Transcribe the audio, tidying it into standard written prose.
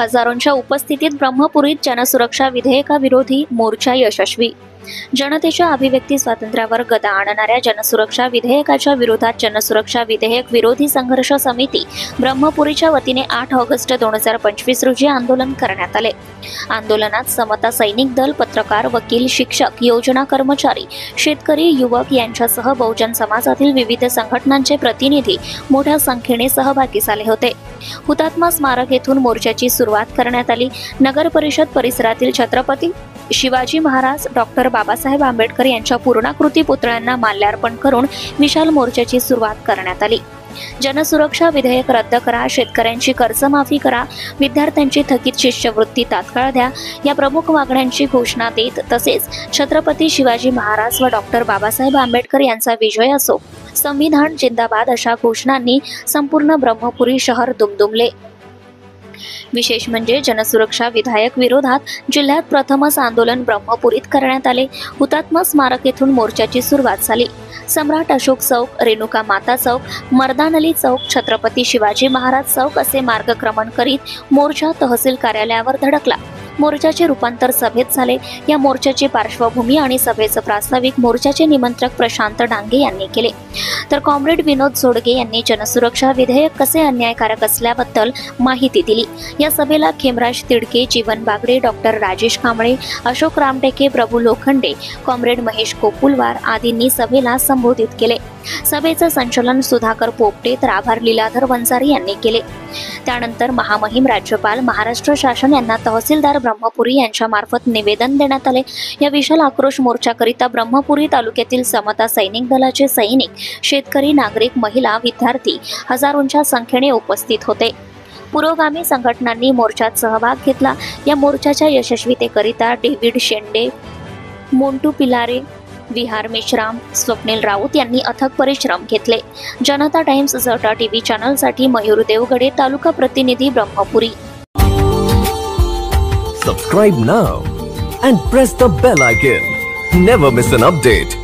हजारोंच्या उपस्थितीत ब्रह्मपुरीत जनसुरक्षा विधेयकाविरोधी मोर्चा यशस्वी। जनतेच्या अभिव्यक्ती स्वातंत्र्यावर गदा आणणाऱ्या जनसुरक्षा विधेयकाच्या विरोधात जनसुरक्षा विधेयक विरोधी संघर्ष समिती ब्रह्मपुरीच्या वतीने 8 ऑगस्ट 2025 रोजी आंदोलन करण्यात आले। आंदोलनात समता सैनिक दल, पत्रकार, वकील, शिक्षक, योजना कर्मचारी, शेतकरी, युवक यांच्यासह बहुजन समाजातील विविध संघटनांचे प्रतिनिधी मोठ्या संख्येने सहभागी झाले होते। हुतात्मा स्मारक येथून मोर्चाची सुरुवात करण्यात आली। नगर परिषद परिसरातील छत्रपती शिवाजी महाराज, डॉक्टर बाबासाहेब आंबेडकर यांच्या पूर्णाकृती पुतळ्यांना माल्यार्पण करून विशाल मोर्चाची सुरुवात करण्यात आली। जनसुरक्षा विधेयक रद्द करा, शेतकऱ्यांची कर्जमाफी करा, विद्यार्थ्यांची थकीत शिष्यवृत्ती तात्काळ द्या या प्रमुख मागण्यांची घोषणा देत तसेच छत्रपती शिवाजी महाराज व डॉक्टर बाबासाहेब आंबेडकर यांचा विजय असो, संविधान जिंदाबाद अशा घोषणांनी संपूर्ण ब्रह्मपुरी शहर दुमदुमले। विशेष म्हणजे जनसुरक्षा विधेयक विरोधात जिल्ह्यात प्रथमच आंदोलन ब्रह्मपुरीत करण्यात आले। हुतात्मा स्मारक येथून मोर्चाची सुरुवात झाली। सम्राट अशोक चौक, रेणुका माता चौक, मर्दान अली चौक, छत्रपती शिवाजी महाराज चौक असे मार्गक्रमण करीत मोर्चा तहसील कार्यालयावर धडकला। मोर्चाचे रूपांतर सभेत झाले। या मोर्चाची पार्श्वभूमी आणि सभेचं प्रास्ताविक मोर्चाचे निमंत्रक प्रशांत डांगे यांनी केले, तर कॉम्रेड विनोद जोडगे यांनी जनसुरक्षा विधेयक कसे अन्यायकारक असल्याबद्दल माहिती दिली। या सभेला खेमराज तिडके, जीवन बागडे, डॉक्टर राजेश कांबळे, अशोक रामटेके, प्रभू लोखंडे, कॉम्रेड महेश कोपुलवार आदींनी सभेला संबोधित केले। सभेचं संचालन सुधाकर पोपटे तर आभार लीलाधर वंजारी यांनी केले। त्यानंतर महामहिम राज्यपाल महाराष्ट्र शासन यांना तहसीलदार ब्रह्मपुरी यांच्या मार्फत निवेदन देण्यात आले। या विशाल आक्रोश मोर्चाकरिता ब्रह्मपुरी तालुक्यातील समता सैनिक दलाचे सैनिक, शेतकरी, नागरिक, महिला, विद्यार्थी हजारोंच्या संख्येने उपस्थित होते। पुरोगामी संघटनांनी मोर्चात सहभाग घेतला। या मोर्चाच्या यशस्वीतेकरिता डेव्हिड शेंडे, मोंटू पिलारे, विहार मेश्राम, स्वप्नील राऊत यांनी अथक परिश्रम घेतले। जनता टाइम्स जटा टीव्ही चॅनलसाठी मयूर देवगडे, तालुका प्रतिनिधी Brahmpuri. Subscribe now and press the bell icon. Never miss an update.